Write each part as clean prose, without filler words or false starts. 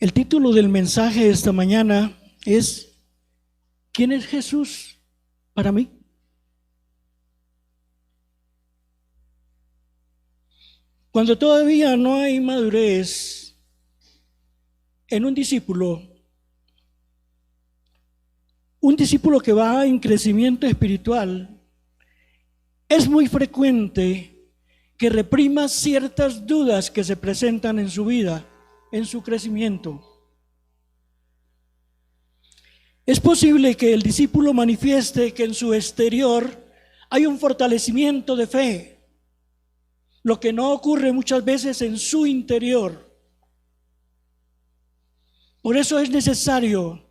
El título del mensaje esta mañana es ¿quién es Jesús para mí? Cuando todavía no hay madurez en un discípulo que va en crecimiento espiritual, es muy frecuente que reprima ciertas dudas que se presentan en su vida, en su crecimiento. Es posible que el discípulo manifieste que en su exterior hay un fortalecimiento de fe, lo que no ocurre muchas veces en su interior. Por eso es necesario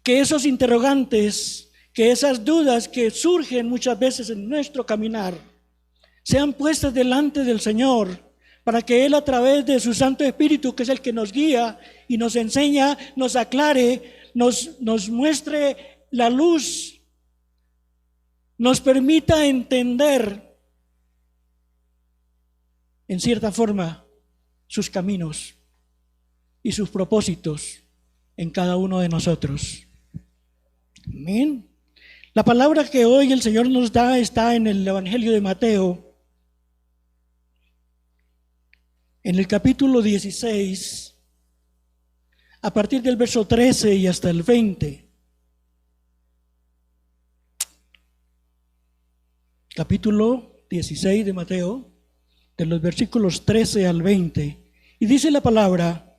que esos interrogantes, que esas dudas que surgen muchas veces en nuestro caminar, sean puestas delante del Señor, para que Él, a través de su Santo Espíritu, que es el que nos guía y nos enseña, nos aclare, nos muestre la luz, nos permita entender en cierta forma sus caminos y sus propósitos en cada uno de nosotros. Amén. La palabra que hoy el Señor nos da está en el Evangelio de Mateo, en el capítulo 16, a partir del verso 13 y hasta el 20. Capítulo 16 de Mateo, de los versículos 13 al 20. Y dice la palabra: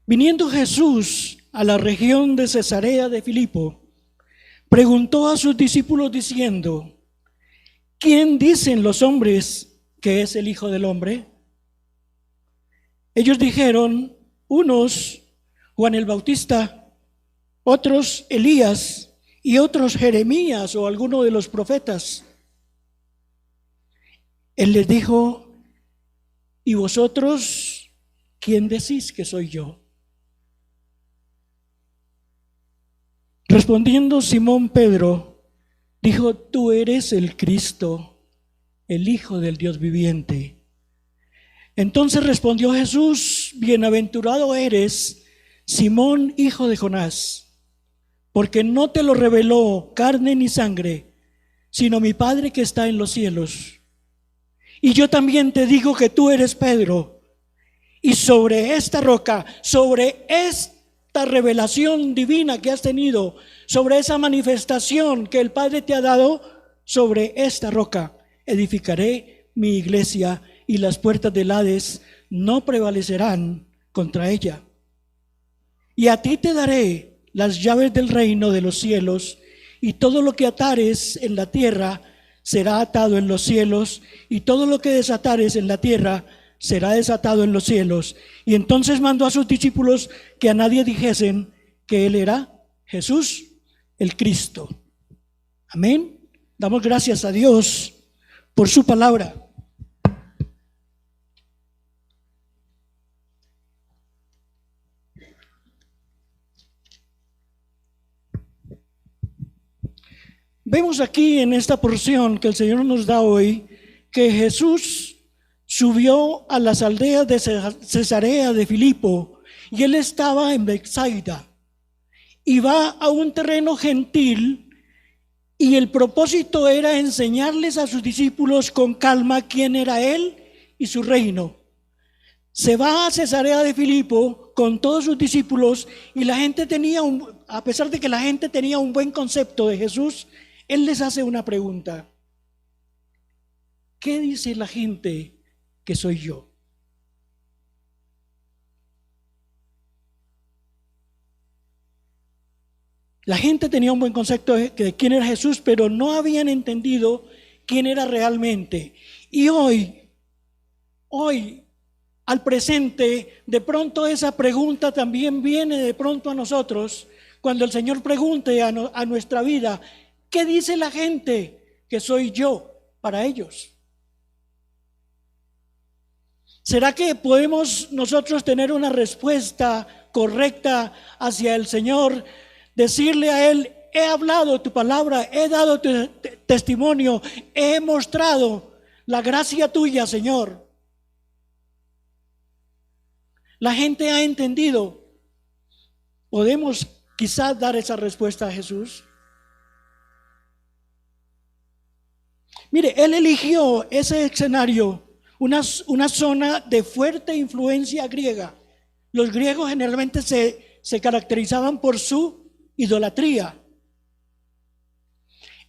viniendo Jesús a la región de Cesarea de Filipo, preguntó a sus discípulos diciendo: ¿quién dicen los hombres que es el Hijo del Hombre? Ellos dijeron: unos Juan el Bautista, otros Elías y otros Jeremías o alguno de los profetas. Él les dijo: ¿y vosotros quién decís que soy yo? Respondiendo Simón Pedro, dijo: tú eres el Cristo, el Hijo del Dios viviente. Entonces respondió Jesús: bienaventurado eres, Simón, hijo de Jonás, porque no te lo reveló carne ni sangre, sino mi Padre que está en los cielos. Y yo también te digo que tú eres Pedro, y sobre esta roca, sobre esta revelación divina que has tenido, sobre esa manifestación que el Padre te ha dado, sobre esta roca edificaré mi iglesia, y las puertas del Hades no prevalecerán contra ella. Y a ti te daré las llaves del reino de los cielos, y todo lo que atares en la tierra será atado en los cielos, y todo lo que desatares en la tierra será desatado en los cielos. Y entonces mandó a sus discípulos que a nadie dijesen que Él era Jesús el Cristo. Amén. Damos gracias a Dios por su palabra. Vemos aquí en esta porción que el Señor nos da hoy que Jesús subió a las aldeas de Cesarea de Filipo y Él estaba en Betsaida y va a un terreno gentil, y el propósito era enseñarles a sus discípulos con calma quién era Él y su reino. Se va a Cesarea de Filipo con todos sus discípulos, y la gente a pesar de que la gente tenía un buen concepto de Jesús, Él les hace una pregunta: ¿qué dice la gente que soy yo? La gente tenía un buen concepto de quién era Jesús, pero no habían entendido quién era realmente. Y hoy, al presente, de pronto esa pregunta también viene de pronto a nosotros, cuando el Señor pregunte a nuestra vida: ¿qué dice la gente que soy yo para ellos? ¿Será que podemos nosotros tener una respuesta correcta hacia el Señor? Decirle a Él: he hablado tu palabra, he dado tu testimonio, he mostrado la gracia tuya, Señor. La gente ha entendido. ¿Podemos quizás dar esa respuesta a Jesús? Mire, él eligió ese escenario, una zona de fuerte influencia griega. Los griegos generalmente se caracterizaban por su idolatría.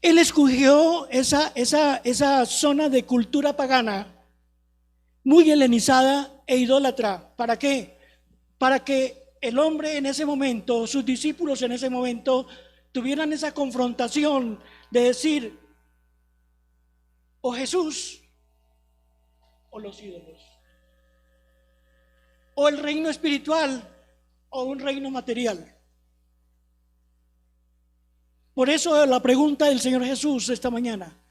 Él escogió esa zona de cultura pagana, muy helenizada e idólatra. ¿Para qué? Para que el hombre en ese momento, sus discípulos en ese momento, tuvieran esa confrontación de decir, o Jesús o los ídolos, o el reino espiritual o un reino material. Por eso la pregunta del Señor Jesús esta mañana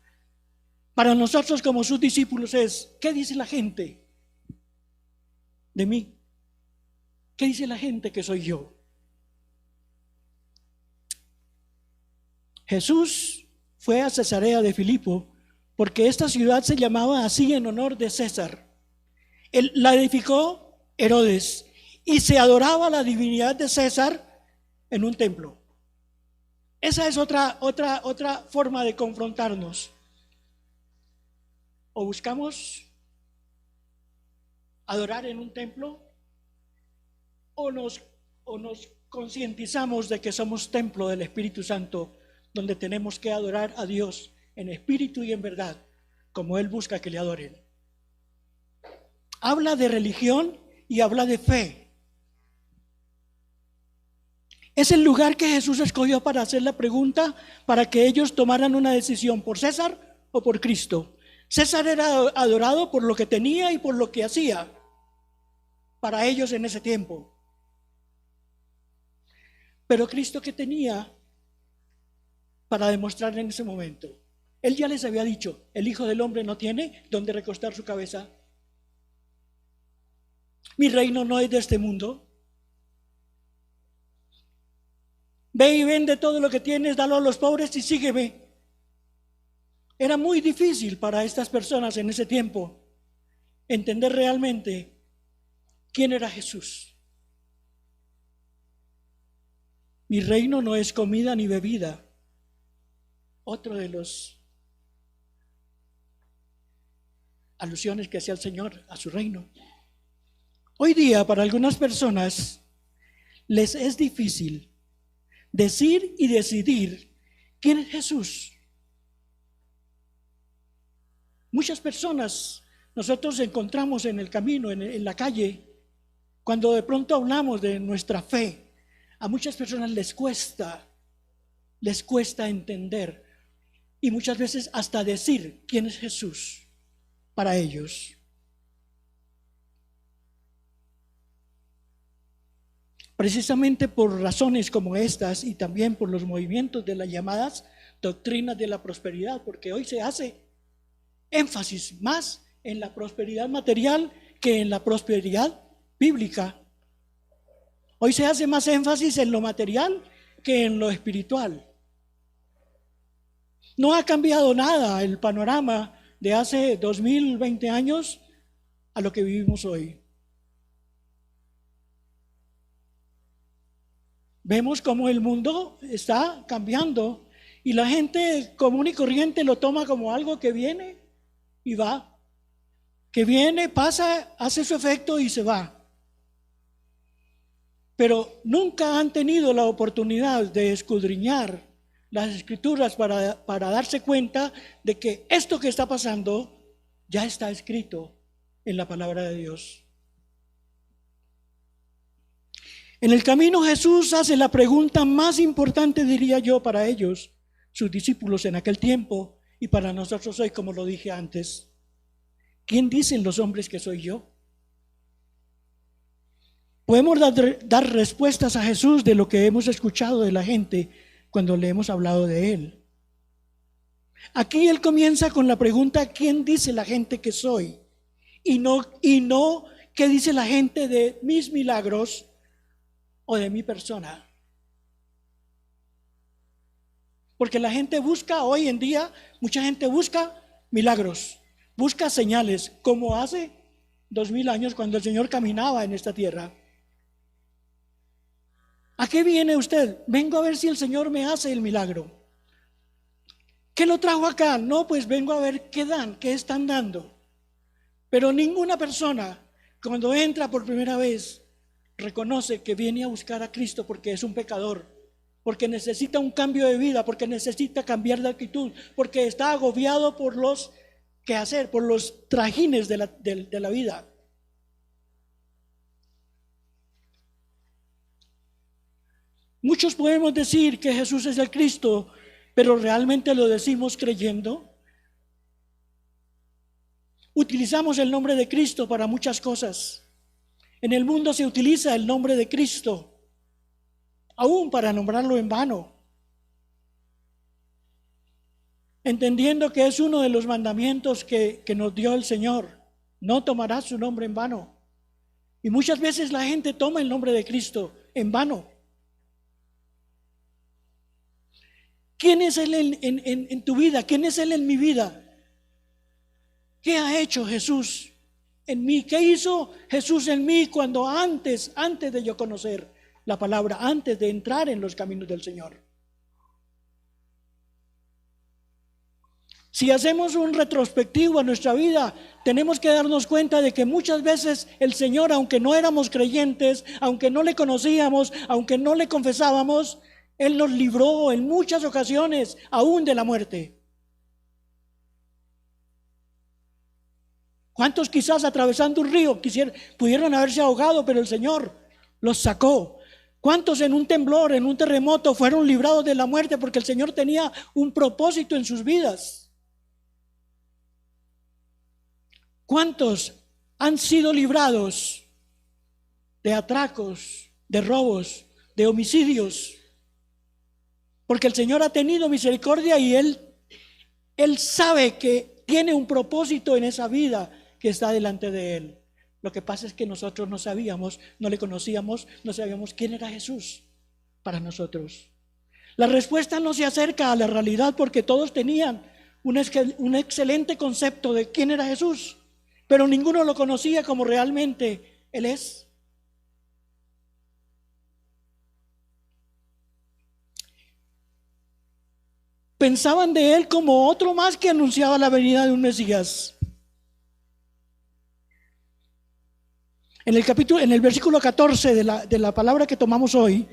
para nosotros como sus discípulos es: ¿qué dice la gente de mí? ¿Qué dice la gente que soy yo? Jesús fue a Cesarea de Filipo porque esta ciudad se llamaba así en honor de César. Él la edificó Herodes y se adoraba la divinidad de César en un templo. Esa es otra forma de confrontarnos. O buscamos adorar en un templo, o nos concientizamos de que somos templo del Espíritu Santo, donde tenemos que adorar a Dios en espíritu y en verdad, como Él busca que le adoren. Habla de religión y habla de fe. Es el lugar que Jesús escogió para hacer la pregunta, para que ellos tomaran una decisión por César o por Cristo. César era adorado por lo que tenía y por lo que hacía para ellos en ese tiempo. Pero Cristo, ¿qué tenía para demostrar en ese momento? Él ya les había dicho: el Hijo del Hombre no tiene donde recostar su cabeza. Mi reino no es de este mundo. Ve y vende todo lo que tienes, dalo a los pobres y sígueme. Era muy difícil para estas personas en ese tiempo entender realmente quién era Jesús. Mi reino no es comida ni bebida. Otro de los alusiones que hacía el Señor a su reino. Hoy día para algunas personas les es difícil decir y decidir quién es Jesús. Muchas personas nosotros encontramos en el camino, en la calle, cuando de pronto hablamos de nuestra fe, a muchas personas les cuesta entender y muchas veces hasta decir quién es Jesús para ellos. Precisamente por razones como estas y también por los movimientos de las llamadas doctrinas de la prosperidad, porque hoy se hace énfasis más en la prosperidad material que en la prosperidad bíblica. Hoy se hace más énfasis en lo material que en lo espiritual. No ha cambiado nada el panorama de hace 2020 años a lo que vivimos hoy. Vemos cómo el mundo está cambiando y la gente común y corriente lo toma como algo que viene y va. Que viene, pasa, hace su efecto y se va. Pero nunca han tenido la oportunidad de escudriñar las Escrituras para darse cuenta de que esto que está pasando ya está escrito en la palabra de Dios. En el camino Jesús hace la pregunta más importante, diría yo, para ellos, sus discípulos en aquel tiempo y para nosotros hoy, como lo dije antes. ¿Quién dicen los hombres que soy yo? Podemos dar respuestas a Jesús de lo que hemos escuchado de la gente cuando le hemos hablado de Él. Aquí Él comienza con la pregunta: ¿quién dice la gente que soy? Y no ¿qué dice la gente de mis milagros o de mi persona? Porque la gente busca hoy en día, mucha gente busca milagros, busca señales, como hace 2000 años, cuando el Señor caminaba en esta tierra. ¿A qué viene usted? Vengo a ver si el Señor me hace el milagro. ¿Qué lo trajo acá? No, pues vengo a ver qué dan, qué están dando. Pero ninguna persona, cuando entra por primera vez, reconoce que viene a buscar a Cristo porque es un pecador, porque necesita un cambio de vida, porque necesita cambiar de actitud, porque está agobiado por los quehacer, por los trajines de la vida. Muchos podemos decir que Jesús es el Cristo, pero ¿realmente lo decimos creyendo? Utilizamos el nombre de Cristo para muchas cosas. En el mundo se utiliza el nombre de Cristo, aún para nombrarlo en vano, entendiendo que es uno de los mandamientos que nos dio el Señor: no tomarás su nombre en vano. Y muchas veces la gente toma el nombre de Cristo en vano. ¿Quién es Él en tu vida? ¿Quién es Él en mi vida? ¿Qué ha hecho Jesús en mí? ¿Qué hizo Jesús en mí cuando antes de yo conocer la palabra, antes de entrar en los caminos del Señor? Si hacemos un retrospectivo a nuestra vida, tenemos que darnos cuenta de que muchas veces el Señor, aunque no éramos creyentes, aunque no le conocíamos, aunque no le confesábamos, Él nos libró en muchas ocasiones aún de la muerte. ¿Cuántos quizás atravesando un río pudieron haberse ahogado, pero el Señor los sacó? ¿Cuántos en un temblor, en un terremoto fueron librados de la muerte porque el Señor tenía un propósito en sus vidas? ¿Cuántos han sido librados de atracos, de robos, de homicidios? Porque el Señor ha tenido misericordia y Él sabe que tiene un propósito en esa vida que está delante de Él. Lo que pasa es que nosotros no sabíamos, no le conocíamos, no sabíamos quién era Jesús para nosotros. La respuesta no se acerca a la realidad porque todos tenían un excelente concepto de quién era Jesús, pero ninguno lo conocía como realmente Él es. Pensaban de Él como otro más que anunciaba la venida de un Mesías. En el versículo 14 de la palabra que tomamos hoy,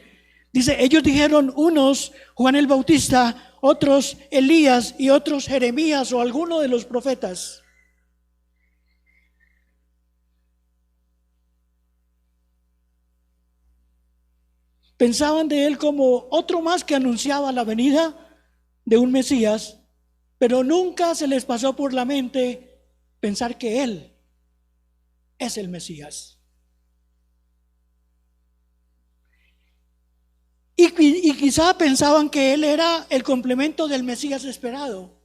dice: ellos dijeron, unos Juan el Bautista, otros Elías y otros Jeremías o alguno de los profetas. Pensaban de Él como otro más que anunciaba la venida de un Mesías, pero nunca se les pasó por la mente pensar que Él es el Mesías. Y quizá pensaban que Él era el complemento del Mesías esperado,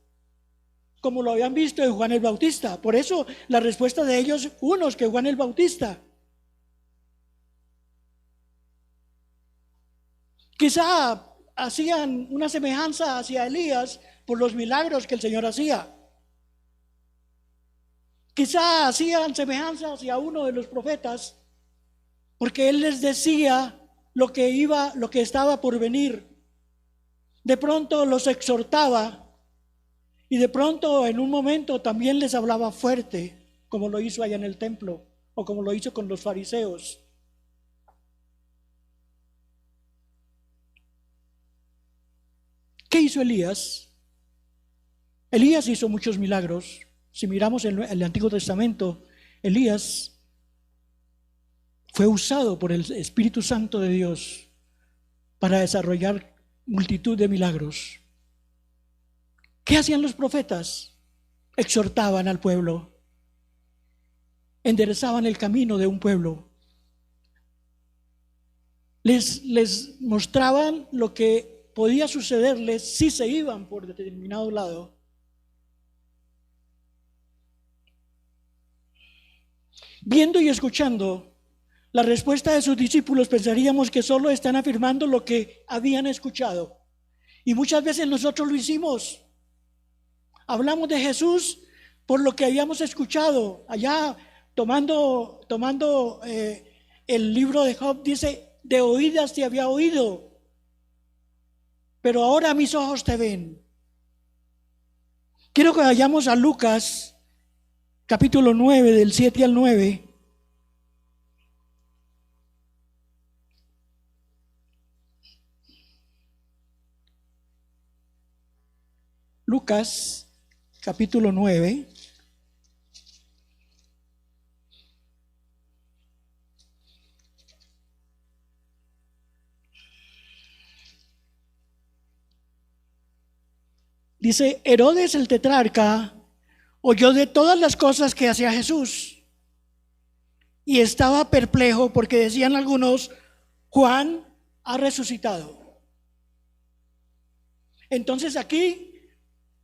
como lo habían visto en Juan el Bautista. Por eso la respuesta de ellos, unos que Juan el Bautista. Quizá hacían una semejanza hacia Elías por los milagros que el Señor hacía. Quizá hacían semejanza hacia uno de los profetas porque él les decía lo que estaba por venir. De pronto los exhortaba y de pronto en un momento también les hablaba fuerte, como lo hizo allá en el templo o como lo hizo con los fariseos. ¿Qué hizo Elías? Elías hizo muchos milagros. Si miramos el Antiguo Testamento, Elías fue usado por el Espíritu Santo de Dios para desarrollar multitud de milagros. ¿Qué hacían los profetas? Exhortaban al pueblo, enderezaban el camino de un pueblo, les mostraban lo que podía sucederles si se iban por determinado lado. Viendo y escuchando la respuesta de sus discípulos, pensaríamos que solo están afirmando lo que habían escuchado. Y muchas veces nosotros lo hicimos. Hablamos de Jesús por lo que habíamos escuchado allá tomando el libro de Job, dice, de oídas te había oído, pero ahora mis ojos te ven. Quiero que vayamos a Lucas, capítulo 9, del 7 al 9. Lucas, capítulo 9. Dice, Herodes el tetrarca oyó de todas las cosas que hacía Jesús y estaba perplejo porque decían algunos, Juan ha resucitado. Entonces aquí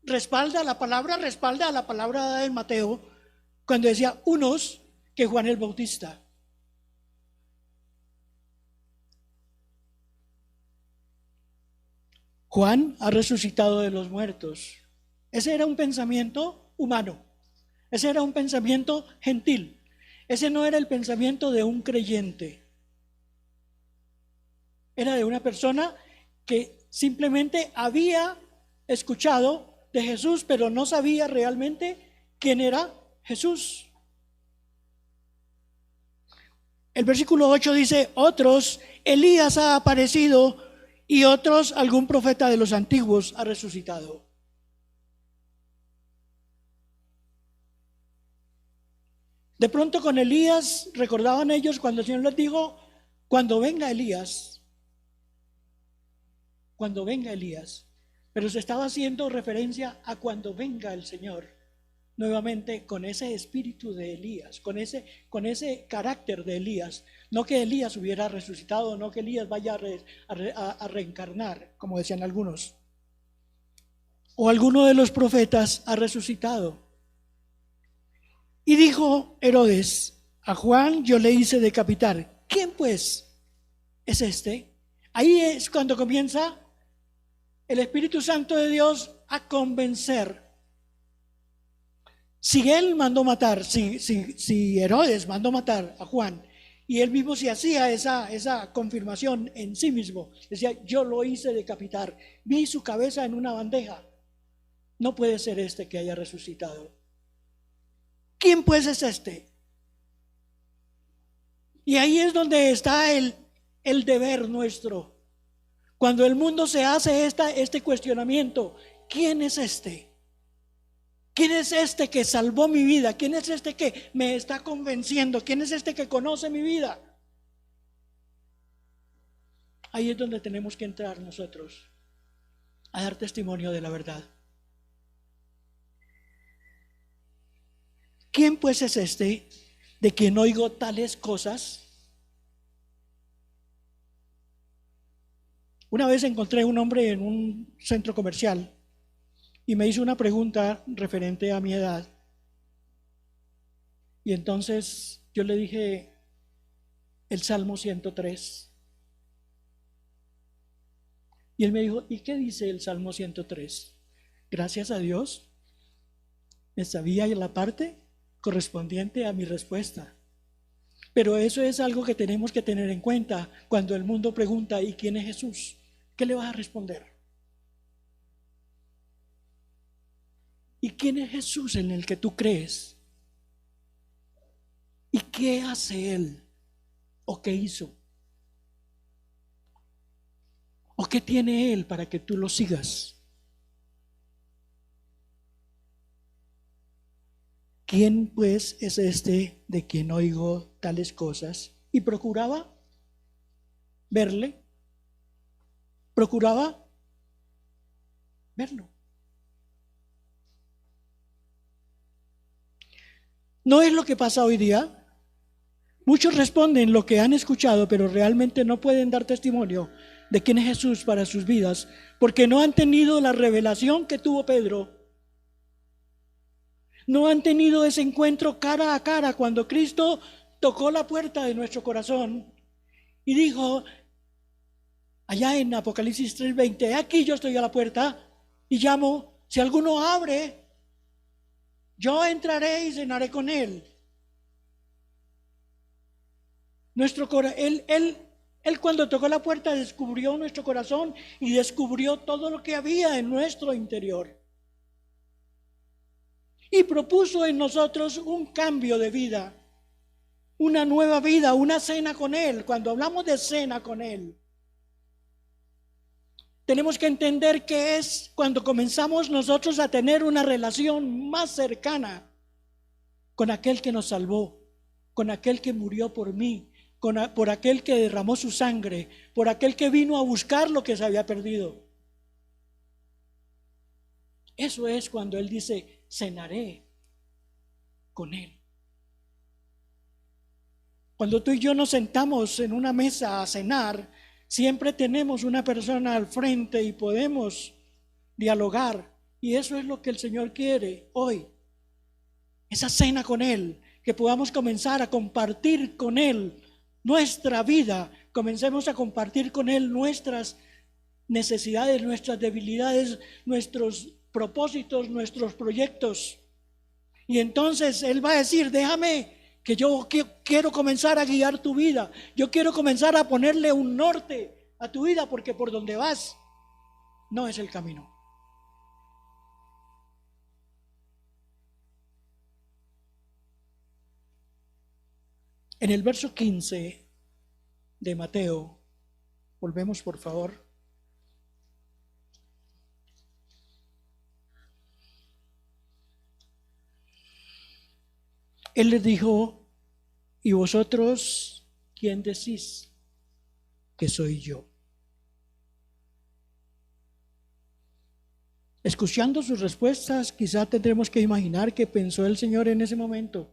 respalda a la palabra de Mateo cuando decía unos que Juan el Bautista. Juan ha resucitado de los muertos. Ese era un pensamiento humano. Ese era un pensamiento gentil. Ese no era el pensamiento de un creyente. Era de una persona que simplemente había escuchado de Jesús, pero no sabía realmente quién era Jesús. El versículo 8 dice, otros, Elías ha aparecido, y otros, algún profeta de los antiguos ha resucitado. De pronto con Elías, recordaban ellos cuando el Señor les dijo, cuando venga Elías, pero se estaba haciendo referencia a cuando venga el Señor, nuevamente con ese espíritu de Elías, con ese carácter de Elías. No que Elías hubiera resucitado, no que Elías vaya a reencarnar, como decían algunos. O alguno de los profetas ha resucitado. Y dijo Herodes, a Juan yo le hice decapitar. ¿Quién pues es este? Ahí es cuando comienza el Espíritu Santo de Dios a convencer. Si él mandó matar, si Herodes mandó matar a Juan, y él mismo se hacía esa confirmación en sí mismo, decía, yo lo hice decapitar, vi su cabeza en una bandeja, no puede ser este que haya resucitado. ¿Quién pues es este? Y ahí es donde está el deber nuestro. Cuando el mundo se hace este cuestionamiento, ¿quién es este? ¿Quién es este que salvó mi vida? ¿Quién es este que me está convenciendo? ¿Quién es este que conoce mi vida? Ahí es donde tenemos que entrar nosotros a dar testimonio de la verdad. ¿Quién pues es este de quien oigo tales cosas? Una vez encontré un hombre en un centro comercial y me hizo una pregunta referente a mi edad. Y entonces yo le dije el Salmo 103. Y él me dijo, ¿y qué dice el Salmo 103? Gracias a Dios, me sabía la parte correspondiente a mi respuesta. Pero eso es algo que tenemos que tener en cuenta cuando el mundo pregunta, ¿y quién es Jesús? ¿Qué le vas a responder? ¿Y quién es Jesús en el que tú crees? ¿Y qué hace Él? ¿O qué hizo? ¿O qué tiene Él para que tú lo sigas? ¿Quién pues es este de quien oigo tales cosas? Y procuraba verle, procuraba verlo. ¿No es lo que pasa hoy día? Muchos responden lo que han escuchado, pero realmente no pueden dar testimonio de quién es Jesús para sus vidas, porque no han tenido la revelación que tuvo Pedro. No han tenido ese encuentro cara a cara cuando Cristo tocó la puerta de nuestro corazón y dijo, allá en Apocalipsis 3:20, aquí yo estoy a la puerta y llamo, si alguno abre, yo entraré y cenaré con él. Él cuando tocó la puerta descubrió nuestro corazón y descubrió todo lo que había en nuestro interior. Y propuso en nosotros un cambio de vida, una nueva vida, una cena con Él. Cuando hablamos de cena con Él, tenemos que entender que es cuando comenzamos nosotros a tener una relación más cercana con aquel que nos salvó, con aquel que murió por mí, por aquel que derramó su sangre, por aquel que vino a buscar lo que se había perdido. Eso es cuando Él dice, cenaré con Él. Cuando tú y yo nos sentamos en una mesa a cenar, siempre tenemos una persona al frente y podemos dialogar. Y eso es lo que el Señor quiere hoy. Esa cena con Él, que podamos comenzar a compartir con Él nuestra vida, comencemos a compartir con Él nuestras necesidades, nuestras debilidades, nuestros propósitos, nuestros proyectos. Y entonces Él va a decir, déjame que yo quiero comenzar a guiar tu vida. Yo quiero comenzar a ponerle un norte a tu vida, porque por donde vas no es el camino. En el verso 15 de Mateo, volvemos por favor. Él les dijo, ¿y vosotros quién decís que soy yo? Escuchando sus respuestas, quizá tendremos que imaginar qué pensó el Señor en ese momento.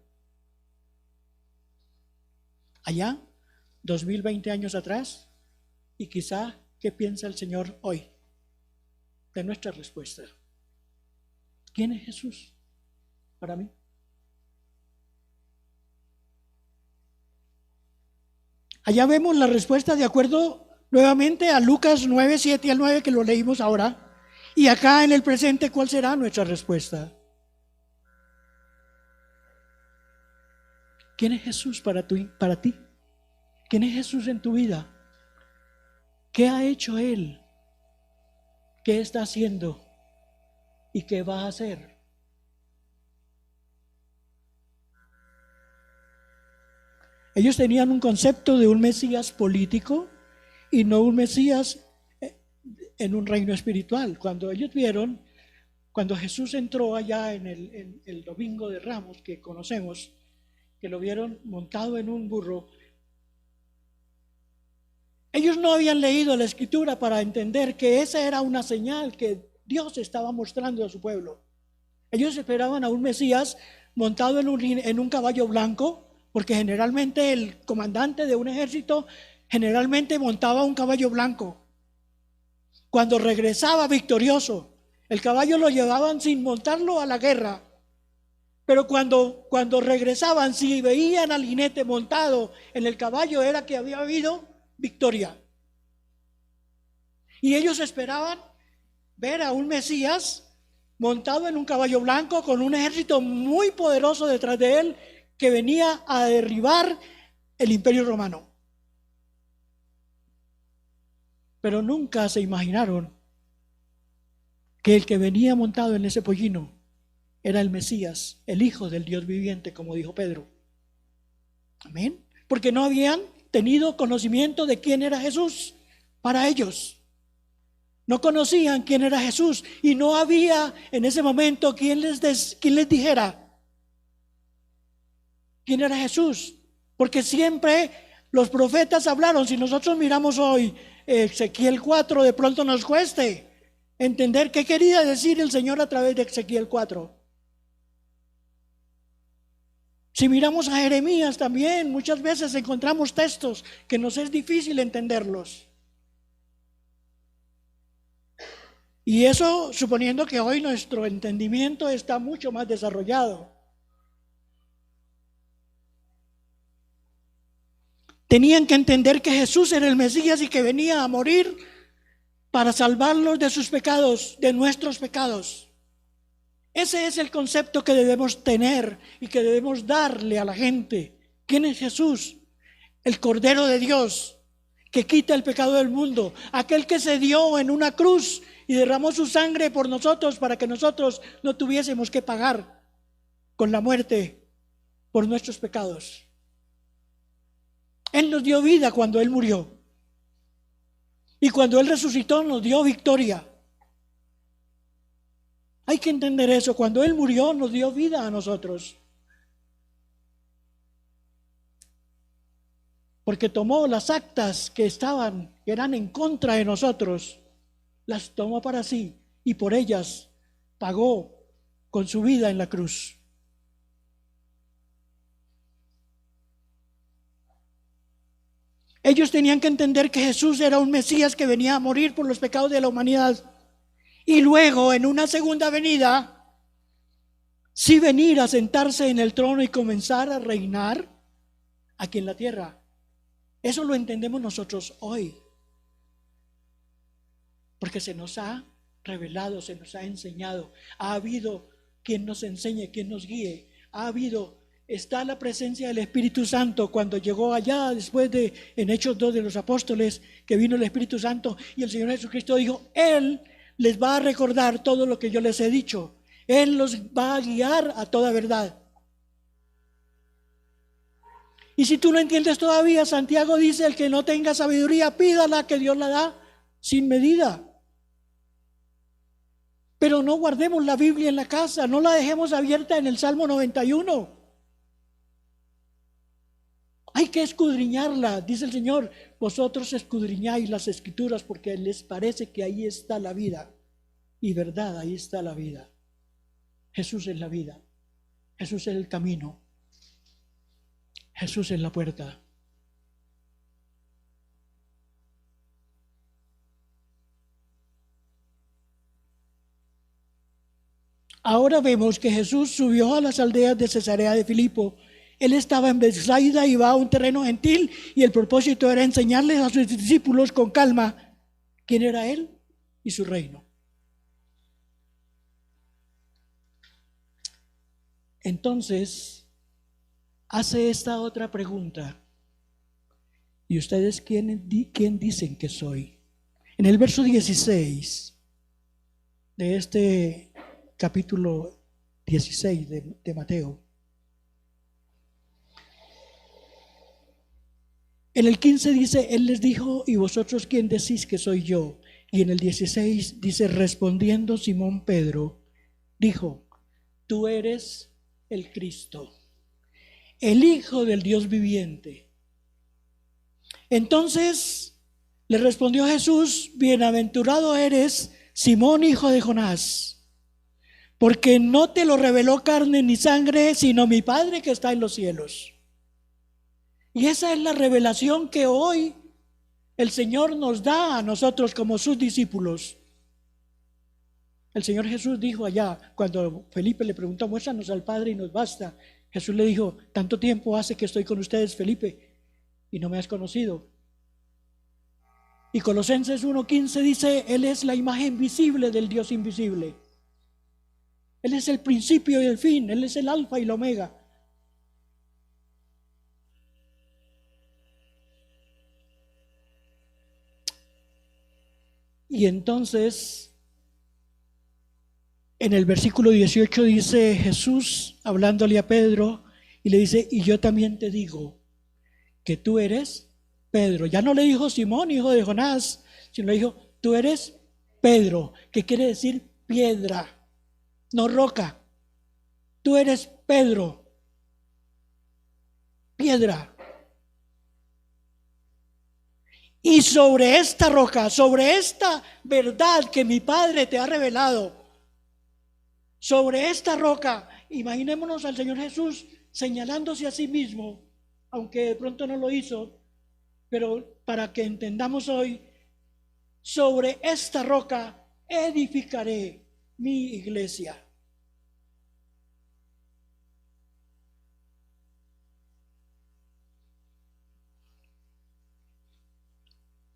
Allá, 2020 años atrás, y quizá qué piensa el Señor hoy de nuestra respuesta. ¿Quién es Jesús para mí? Allá vemos la respuesta de acuerdo nuevamente a Lucas 9, 7 al 9 que lo leímos ahora. Y acá en el presente, ¿cuál será nuestra respuesta? ¿Quién es Jesús para ti? ¿Quién es Jesús en tu vida? ¿Qué ha hecho Él? ¿Qué está haciendo? ¿Y qué va a hacer? Ellos tenían un concepto de un Mesías político y no un Mesías en un reino espiritual. Cuando ellos vieron, cuando Jesús entró allá en el Domingo de Ramos, que conocemos, que lo vieron montado en un burro, ellos no habían leído la Escritura para entender que esa era una señal que Dios estaba mostrando a su pueblo. Ellos esperaban a un Mesías montado en un caballo blanco, porque generalmente el comandante de un ejército generalmente montaba un caballo blanco. Cuando regresaba victorioso, el caballo lo llevaban sin montarlo a la guerra. Pero cuando regresaban, si veían al jinete montado en el caballo, era que había habido victoria. Y ellos esperaban ver a un Mesías montado en un caballo blanco con un ejército muy poderoso detrás de él que venía a derribar el Imperio Romano. Pero nunca se imaginaron que el que venía montado en ese pollino era el Mesías, el Hijo del Dios viviente, como dijo Pedro. Amén. Porque no habían tenido conocimiento de quién era Jesús para ellos. No conocían quién era Jesús y no había en ese momento quien les dijera quién era Jesús. Porque siempre los profetas hablaron. Si nosotros miramos hoy Ezequiel 4, de pronto nos cueste entender qué quería decir el Señor a través de Ezequiel 4. Si miramos a Jeremías también, muchas veces encontramos textos que nos es difícil entenderlos. Y eso suponiendo que hoy nuestro entendimiento está mucho más desarrollado. Tenían que entender que Jesús era el Mesías y que venía a morir para salvarlos de sus pecados, de nuestros pecados. Ese es el concepto que debemos tener y que debemos darle a la gente. ¿Quién es Jesús? el Cordero de Dios que quita el pecado del mundo, aquel que se dio en una cruz y derramó su sangre por nosotros para que nosotros no tuviésemos que pagar con la muerte por nuestros pecados. Él nos dio vida cuando Él murió. Y cuando Él resucitó nos dio victoria. Hay que entender eso. Cuando Él murió nos dio vida a nosotros. Porque tomó las actas que eran en contra de nosotros, las tomó para sí y por ellas pagó con su vida en la cruz. Ellos tenían que entender que Jesús era un Mesías que venía a morir por los pecados de la humanidad y luego en una segunda venida sí venir a sentarse en el trono y comenzar a reinar aquí en la tierra. Eso lo entendemos nosotros hoy, porque se nos ha revelado, se nos ha enseñado, ha habido quien nos enseñe, quien nos guíe, está la presencia del Espíritu Santo. Cuando llegó allá después en Hechos 2 de los apóstoles, que vino el Espíritu Santo y el Señor Jesucristo dijo, Él les va a recordar todo lo que yo les he dicho, Él los va a guiar a toda verdad. Y si tú no entiendes todavía, Santiago dice, el que no tenga sabiduría, pídala, que Dios la da sin medida. Pero no guardemos la Biblia en la casa, no la dejemos abierta en el Salmo 91. Hay que escudriñarla, dice el Señor, vosotros escudriñáis las Escrituras porque les parece que ahí está la vida. Y verdad, ahí está la vida. Jesús es la vida, Jesús es el camino. Jesús es la puerta. Ahora vemos que Jesús subió a las aldeas de Cesarea de Filipo. Él estaba en Betsaida, iba a un terreno gentil y el propósito era enseñarles a sus discípulos con calma quién era Él y su reino. Entonces hace esta otra pregunta. ¿Y ustedes quién dicen que soy? En el verso 16 de este capítulo 16 de Mateo. En el 15 dice, Él les dijo, ¿y vosotros quién decís que soy yo? Y en el 16 dice, respondiendo Simón Pedro, dijo, tú eres el Cristo, el Hijo del Dios viviente. Entonces le respondió Jesús, bienaventurado eres, Simón, hijo de Jonás, porque no te lo reveló carne ni sangre, sino mi Padre que está en los cielos. Y esa es la revelación que hoy el Señor nos da a nosotros como sus discípulos. El Señor Jesús dijo allá, cuando Felipe le preguntó, muéstranos al Padre y nos basta. Jesús le dijo, tanto tiempo hace que estoy con ustedes, Felipe, y no me has conocido. Y Colosenses 1:15 dice, Él es la imagen visible del Dios invisible. Él es el principio y el fin, Él es el alfa y el omega. Y entonces, en el versículo 18 dice Jesús, hablándole a Pedro, y le dice, y yo también te digo que tú eres Pedro. Ya no le dijo Simón, hijo de Jonás, sino le dijo, tú eres Pedro, que quiere decir piedra, no roca. Tú eres Pedro, piedra. Y sobre esta roca, sobre esta verdad que mi Padre te ha revelado, sobre esta roca, imaginémonos al Señor Jesús señalándose a sí mismo, aunque de pronto no lo hizo, pero para que entendamos hoy, sobre esta roca edificaré mi iglesia.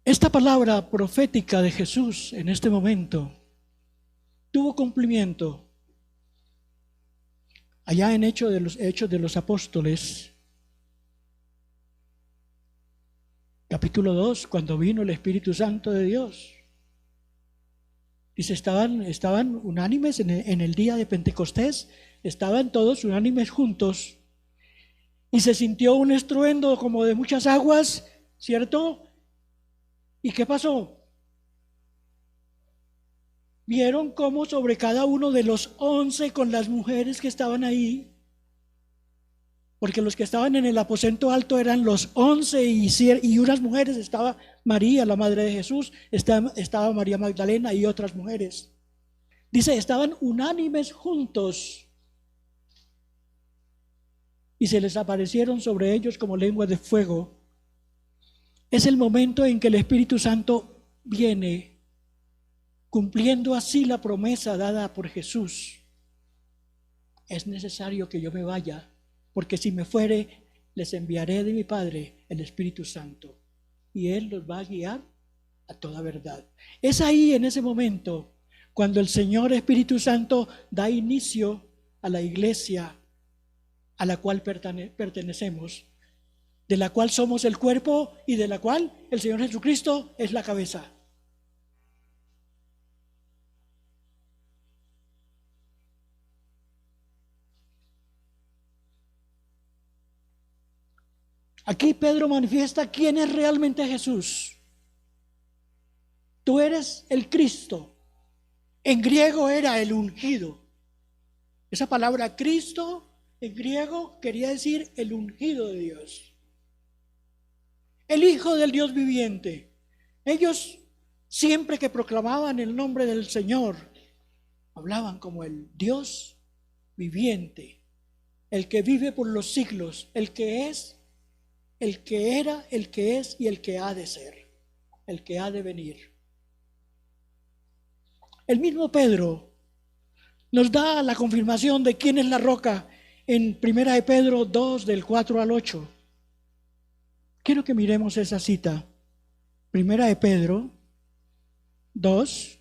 Esta palabra profética de Jesús en este momento tuvo cumplimiento allá en Hechos de los Apóstoles. capítulo 2, cuando vino el Espíritu Santo de Dios. Dice, estaban unánimes en el día de Pentecostés, estaban todos unánimes juntos, y se sintió un estruendo como de muchas aguas, ¿cierto? ¿Y qué pasó? Vieron cómo sobre cada uno de los 11 con las mujeres que estaban ahí, porque los que estaban en el aposento alto eran los 11 y unas mujeres, estaba María, la madre de Jesús, estaba María Magdalena y otras mujeres. Dice, estaban unánimes juntos y se les aparecieron sobre ellos como lenguas de fuego. Es el momento en que el Espíritu Santo viene, cumpliendo así la promesa dada por Jesús. Es necesario que yo me vaya, porque si me fuere, les enviaré de mi Padre el Espíritu Santo, y Él los va a guiar a toda verdad. Es ahí, en ese momento, cuando el Señor Espíritu Santo da inicio a la iglesia a la cual pertenecemos, de la cual somos el cuerpo y de la cual el Señor Jesucristo es la cabeza. Aquí Pedro manifiesta quién es realmente Jesús. Tú eres el Cristo. En griego era el ungido. Esa palabra Cristo en griego quería decir el ungido de Dios. El Hijo del Dios viviente. Ellos siempre que proclamaban el nombre del Señor, hablaban como el Dios viviente, el que vive por los siglos, el que es, el que era, el que es y el que ha de ser, el que ha de venir. El mismo Pedro nos da la confirmación de quién es la roca en 1 de Pedro 2, del 4 al 8. Quiero que miremos esa cita. 1 de Pedro 2,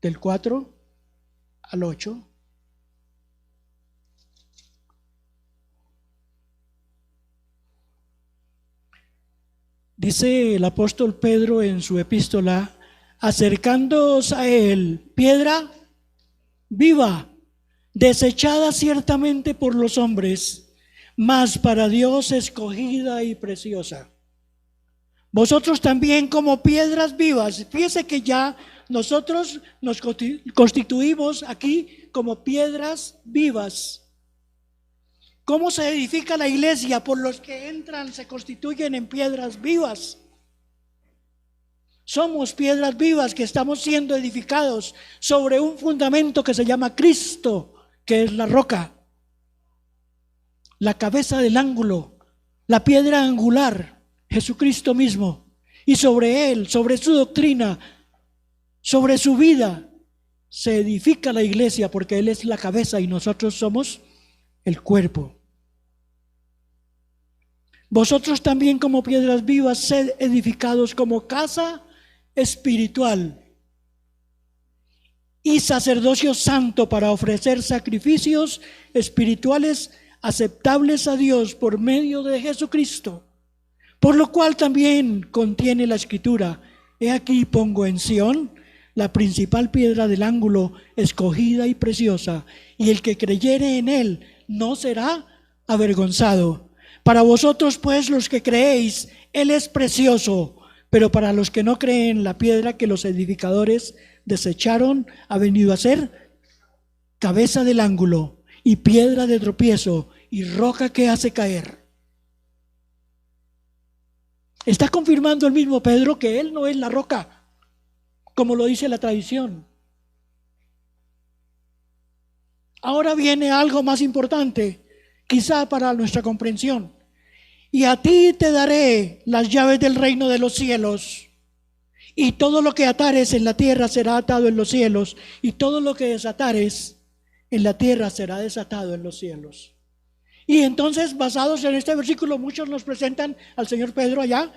del 4 al 8. Dice el apóstol Pedro en su epístola, acercándoos a él, piedra viva, desechada ciertamente por los hombres, mas para Dios escogida y preciosa. Vosotros también como piedras vivas, fíjese que ya nosotros nos constituimos aquí como piedras vivas. ¿Cómo se edifica la iglesia? Por los que entran se constituyen en piedras vivas. Somos piedras vivas que estamos siendo edificados sobre un fundamento que se llama Cristo, que es la roca, la cabeza del ángulo, la piedra angular, Jesucristo mismo. Y sobre Él, sobre su doctrina, sobre su vida, se edifica la iglesia porque Él es la cabeza y nosotros somos el cuerpo. Vosotros también como piedras vivas sed edificados como casa espiritual y sacerdocio santo para ofrecer sacrificios espirituales aceptables a Dios por medio de Jesucristo. Por lo cual también contiene la Escritura: he aquí pongo en Sión la principal piedra del ángulo, escogida y preciosa, y el que creyere en él no será avergonzado. Para vosotros pues los que creéis, él es precioso, pero para los que no creen, la piedra que los edificadores desecharon ha venido a ser cabeza del ángulo y piedra de tropiezo y roca que hace caer. Está confirmando el mismo Pedro que él no es la roca, como lo dice la tradición. Ahora viene algo más importante, quizá para nuestra comprensión. Y a ti te daré las llaves del reino de los cielos, y todo lo que atares en la tierra será atado en los cielos, y todo lo que desatares en la tierra será desatado en los cielos. Y entonces, basados en este versículo, muchos nos presentan al Señor Pedro allá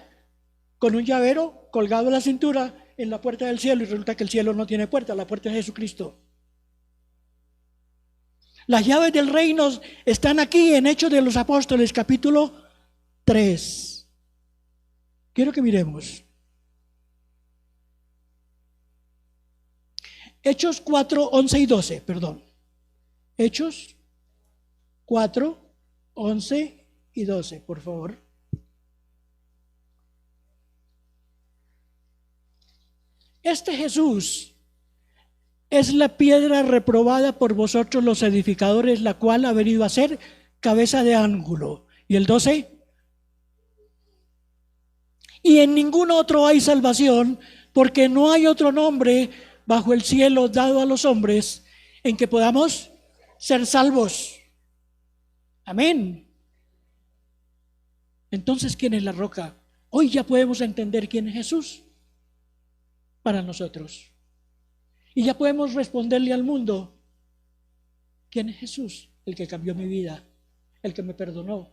con un llavero colgado en la cintura en la puerta del cielo, y resulta que el cielo no tiene puerta, la puerta es Jesucristo. Las llaves del reino están aquí en Hechos de los Apóstoles, capítulo 3. Quiero que miremos. Hechos 4, 11 y 12, perdón. Hechos 4, 11 y 12, por favor. Este Jesús es la piedra reprobada por vosotros los edificadores, la cual ha venido a ser cabeza de ángulo. Y el 12. Y en ningún otro hay salvación, porque no hay otro nombre bajo el cielo dado a los hombres en que podamos ser salvos. Amén. Entonces, ¿quién es la roca? Hoy ya podemos entender quién es Jesús para nosotros. Y ya podemos responderle al mundo, ¿quién es Jesús? El que cambió mi vida, el que me perdonó,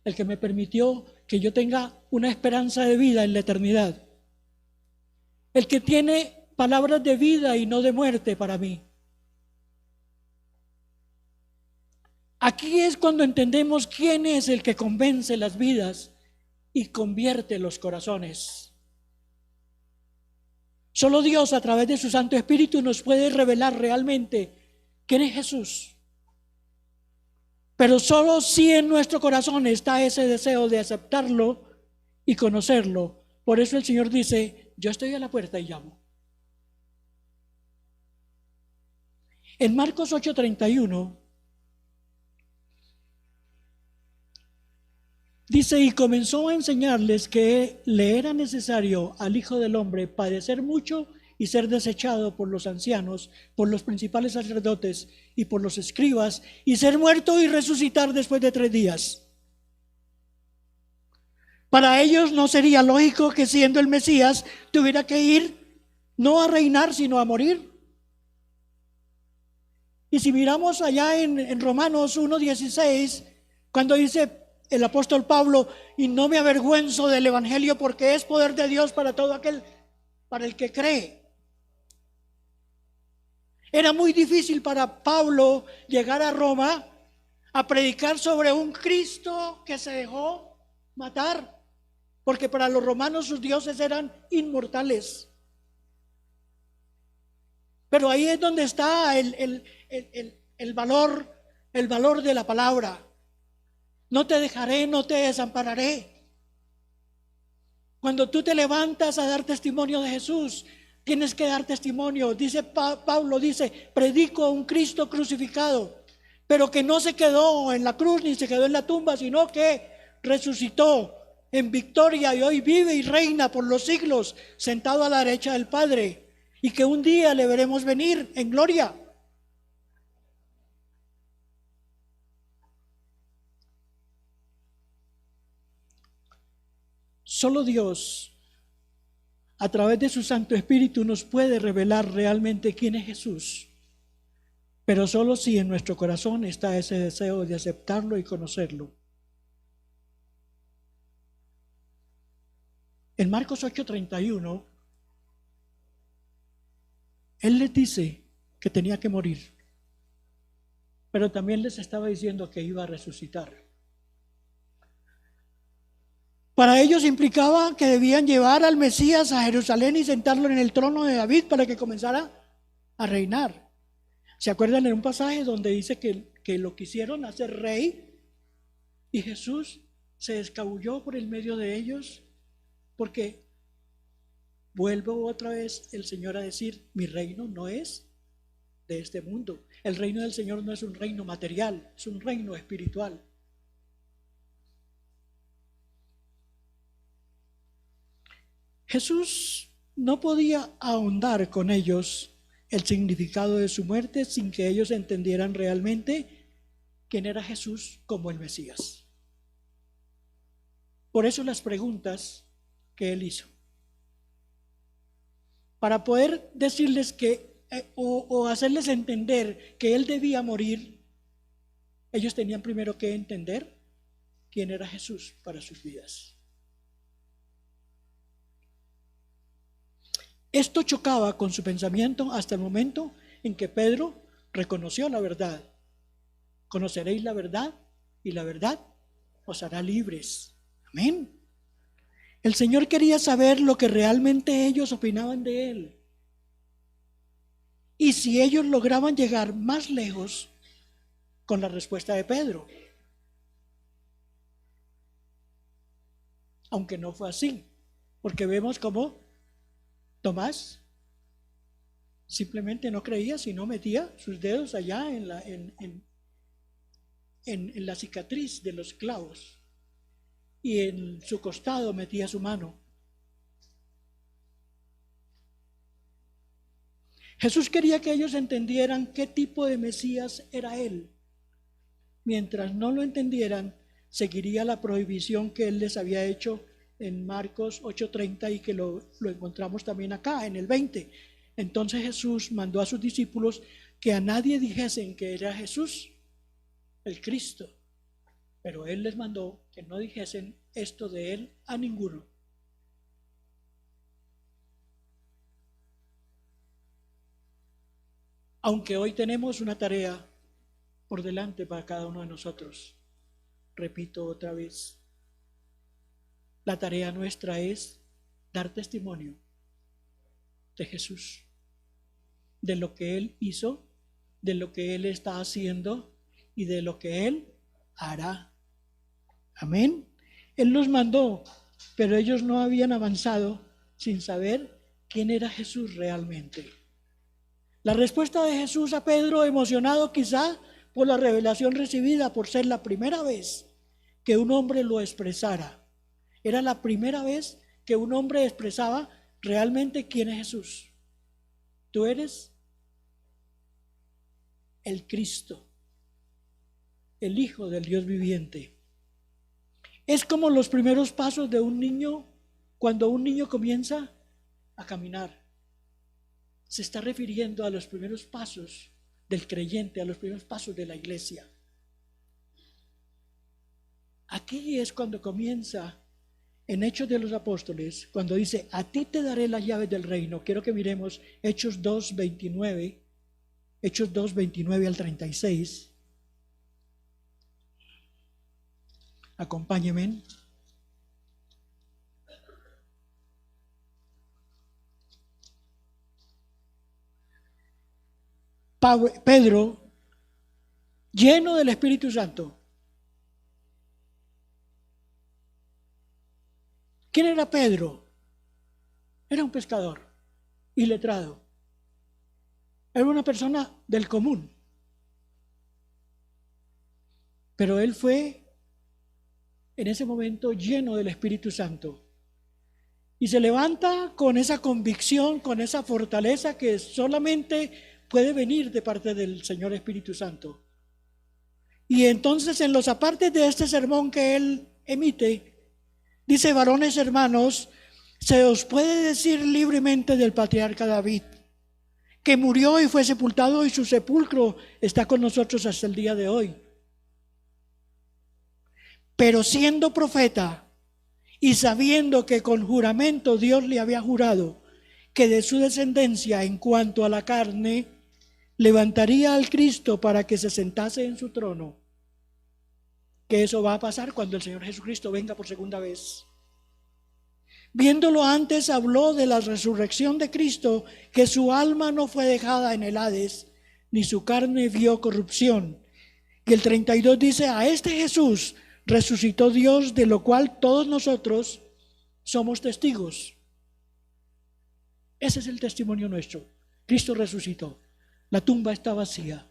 el que me permitió que yo tenga una esperanza de vida en la eternidad, el que tiene palabras de vida y no de muerte para mí. Aquí es cuando entendemos quién es el que convence las vidas y convierte los corazones. Solo Dios, a través de su Santo Espíritu, nos puede revelar realmente quién es Jesús. Pero solo si en nuestro corazón está ese deseo de aceptarlo y conocerlo. Por eso el Señor dice, yo estoy a la puerta y llamo. En Marcos 8:31 dice, y comenzó a enseñarles que le era necesario al Hijo del Hombre padecer mucho y ser desechado por los ancianos, por los principales sacerdotes y por los escribas, y ser muerto y resucitar después de 3 días. Para ellos no sería lógico que siendo el Mesías tuviera que ir no a reinar sino a morir. Y si miramos allá en Romanos 1:16, cuando dice el apóstol Pablo, y no me avergüenzo del evangelio porque es poder de Dios para todo aquel, para el que cree. Era muy difícil para Pablo llegar a Roma a predicar sobre un Cristo que se dejó matar, porque para los romanos sus dioses eran inmortales. Pero ahí es donde está el valor de la palabra. No te dejaré, no te desampararé. Cuando tú te levantas a dar testimonio de Jesús, tienes que dar testimonio. Dice Pablo, dice, predico a un Cristo crucificado, pero que no se quedó en la cruz ni se quedó en la tumba, sino que resucitó en victoria y hoy vive y reina por los siglos, sentado a la derecha del Padre, y que un día le veremos venir en gloria. Solo Dios, a través de su Santo Espíritu, nos puede revelar realmente quién es Jesús. Pero solo si en nuestro corazón está ese deseo de aceptarlo y conocerlo. En Marcos 8:31, Él les dice que tenía que morir, pero también les estaba diciendo que iba a resucitar. Para ellos implicaba que debían llevar al Mesías a Jerusalén y sentarlo en el trono de David para que comenzara a reinar. ¿Se acuerdan en un pasaje donde dice que lo quisieron hacer rey y Jesús se escabulló por el medio de ellos? Porque vuelvo otra vez el Señor a decir, mi reino no es de este mundo. El reino del Señor no es un reino material, es un reino espiritual. Jesús no podía ahondar con ellos el significado de su muerte sin que ellos entendieran realmente quién era Jesús como el Mesías. Por eso las preguntas que él hizo. Para poder decirles que, o hacerles entender que él debía morir, ellos tenían primero que entender quién era Jesús para sus vidas. Esto chocaba con su pensamiento hasta el momento en que Pedro reconoció la verdad. Conoceréis la verdad y la verdad os hará libres. Amén. El Señor quería saber lo que realmente ellos opinaban de Él. Y si ellos lograban llegar más lejos con la respuesta de Pedro. Aunque no fue así, porque vemos cómo Tomás simplemente no creía, sino metía sus dedos allá en la cicatriz de los clavos y en su costado metía su mano. Jesús quería que ellos entendieran qué tipo de Mesías era Él. Mientras no lo entendieran, seguiría la prohibición que Él les había hecho en Marcos 8:30 y que lo encontramos también acá en el 20. Entonces Jesús mandó a sus discípulos que a nadie dijesen que era Jesús, el Cristo. Pero Él les mandó que no dijesen esto de Él a ninguno. Aunque hoy tenemos una tarea por delante para cada uno de nosotros. Repito otra vez, la tarea nuestra es dar testimonio de Jesús, de lo que Él hizo, de lo que Él está haciendo y de lo que Él hará. Amén. Él los mandó, pero ellos no habían avanzado sin saber quién era Jesús realmente. La respuesta de Jesús a Pedro, emocionado quizá por la revelación recibida, por ser la primera vez que un hombre lo expresara. Era la primera vez que un hombre expresaba realmente quién es Jesús. Tú eres el Cristo, el Hijo del Dios viviente. Es como los primeros pasos de un niño, cuando un niño comienza a caminar. Se está refiriendo a los primeros pasos del creyente, a los primeros pasos de la iglesia. Aquí es cuando comienza en Hechos de los Apóstoles, cuando dice, a ti te daré las llaves del reino. Quiero que miremos Hechos 2:29, Hechos 2:29 al 36. Acompáñenme. Pedro, lleno del Espíritu Santo. ¿Quién era Pedro? Era un pescador, iletrado. Era una persona del común. Pero él fue en ese momento lleno del Espíritu Santo. Y se levanta con esa convicción, con esa fortaleza que solamente puede venir de parte del Señor Espíritu Santo. Y entonces en los apartes de este sermón que él emite, dice, varones hermanos, se os puede decir libremente del patriarca David, que murió y fue sepultado y su sepulcro está con nosotros hasta el día de hoy. Pero siendo profeta y sabiendo que con juramento Dios le había jurado que de su descendencia en cuanto a la carne levantaría al Cristo para que se sentase en su trono, que eso va a pasar cuando el Señor Jesucristo venga por segunda vez. Viéndolo antes, habló de la resurrección de Cristo, que su alma no fue dejada en el Hades, ni su carne vio corrupción. Y el 32 dice, a este Jesús resucitó Dios, de lo cual todos nosotros somos testigos. Ese es el testimonio nuestro. Cristo resucitó. La tumba está vacía.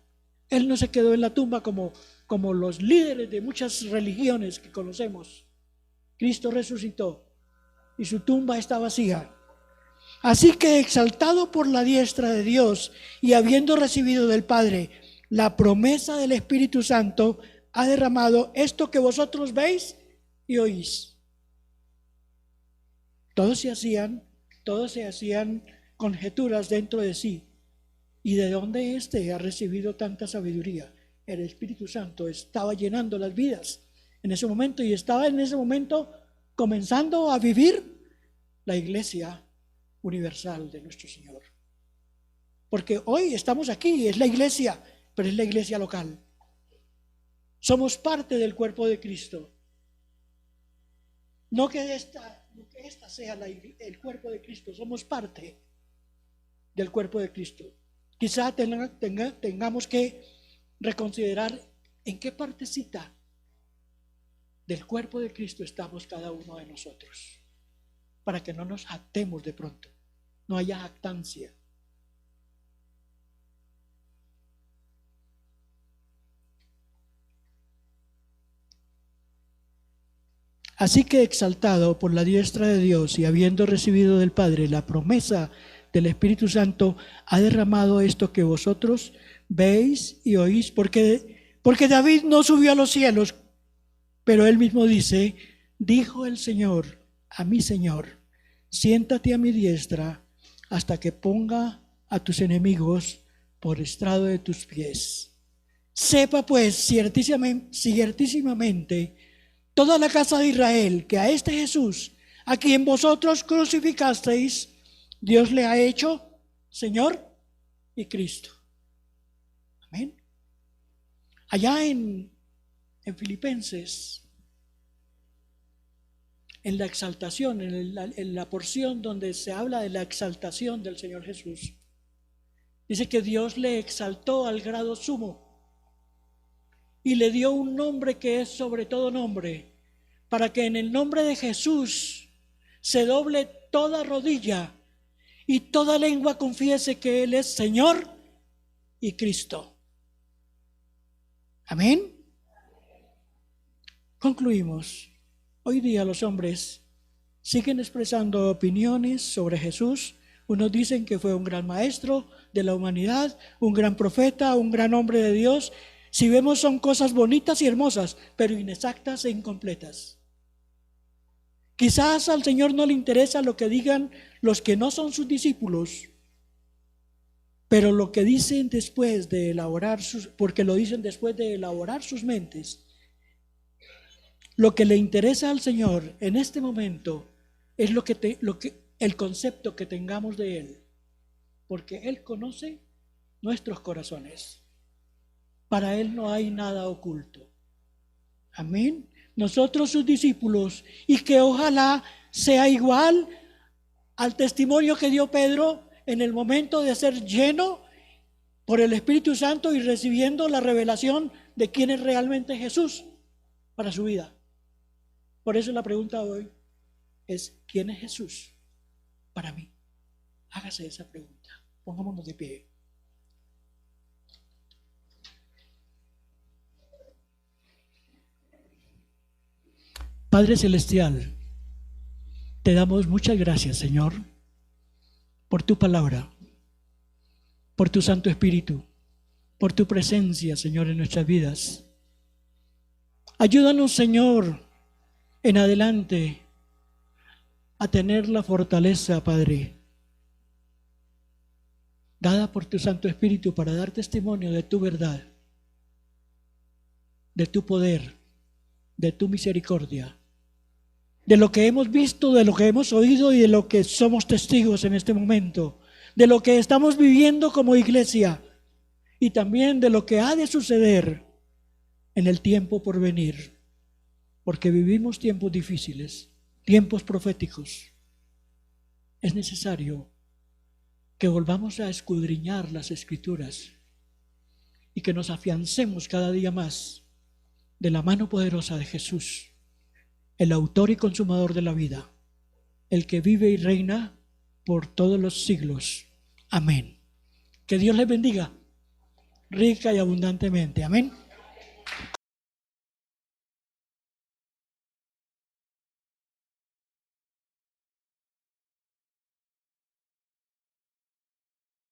Él no se quedó en la tumba como los líderes de muchas religiones que conocemos. Cristo resucitó y su tumba está vacía. Así que exaltado por la diestra de Dios y habiendo recibido del Padre la promesa del Espíritu Santo, ha derramado esto que vosotros veis y oís. Todos se hacían conjeturas dentro de sí. ¿Y de dónde ha recibido tanta sabiduría? El Espíritu Santo estaba llenando las vidas en ese momento y estaba en ese momento comenzando a vivir la iglesia universal de nuestro Señor. Porque hoy estamos aquí, es la iglesia, pero es la iglesia local. Somos parte del cuerpo de Cristo. No que esta sea el cuerpo de Cristo, somos parte del cuerpo de Cristo. Quizá tengamos que reconsiderar en qué partecita del cuerpo de Cristo estamos cada uno de nosotros, para que no nos jactemos de pronto, no haya jactancia. Así que exaltado por la diestra de Dios y habiendo recibido del Padre la promesa del Espíritu Santo, ha derramado esto que vosotros veis y oís, porque David no subió a los cielos, pero él mismo dice, dijo el Señor a mi Señor, siéntate a mi diestra hasta que ponga a tus enemigos por estrado de tus pies. Sepa pues ciertísimamente toda la casa de Israel que a este Jesús, a quien vosotros crucificasteis, Dios le ha hecho Señor y Cristo. Amén. Allá en Filipenses, en la exaltación, en la porción donde se habla de la exaltación del Señor Jesús, dice que Dios le exaltó al grado sumo y le dio un nombre que es sobre todo nombre, para que en el nombre de Jesús se doble toda rodilla y toda lengua confiese que Él es Señor y Cristo. Amén. Concluimos. Hoy día los hombres siguen expresando opiniones sobre Jesús. Unos dicen que fue un gran maestro de la humanidad, un gran profeta, un gran hombre de Dios. Si vemos, son cosas bonitas y hermosas, pero inexactas e incompletas. Quizás al Señor no le interesa lo que digan los que no son sus discípulos, pero lo que dicen después de elaborar porque lo dicen después de elaborar sus mentes. Lo que le interesa al Señor en este momento es el concepto que tengamos de Él, porque Él conoce nuestros corazones. Para Él no hay nada oculto. Amén. Nosotros sus discípulos, y que ojalá sea igual al testimonio que dio Pedro en el momento de ser lleno por el Espíritu Santo y recibiendo la revelación de quién es realmente Jesús para su vida. Por eso la pregunta hoy es, ¿quién es Jesús para mí? Hágase esa pregunta. Pongámonos de pie. Padre Celestial, te damos muchas gracias, Señor, por tu palabra, por tu Santo Espíritu, por tu presencia, Señor, en nuestras vidas. Ayúdanos, Señor, en adelante a tener la fortaleza, Padre, dada por tu Santo Espíritu para dar testimonio de tu verdad, de tu poder, de tu misericordia, de lo que hemos visto, de lo que hemos oído y de lo que somos testigos en este momento, de lo que estamos viviendo como iglesia y también de lo que ha de suceder en el tiempo por venir, porque vivimos tiempos difíciles, tiempos proféticos. Es necesario que volvamos a escudriñar las Escrituras y que nos afiancemos cada día más de la mano poderosa de Jesús, el autor y consumador de la vida, el que vive y reina por todos los siglos. Amén. Que Dios les bendiga rica y abundantemente. Amén.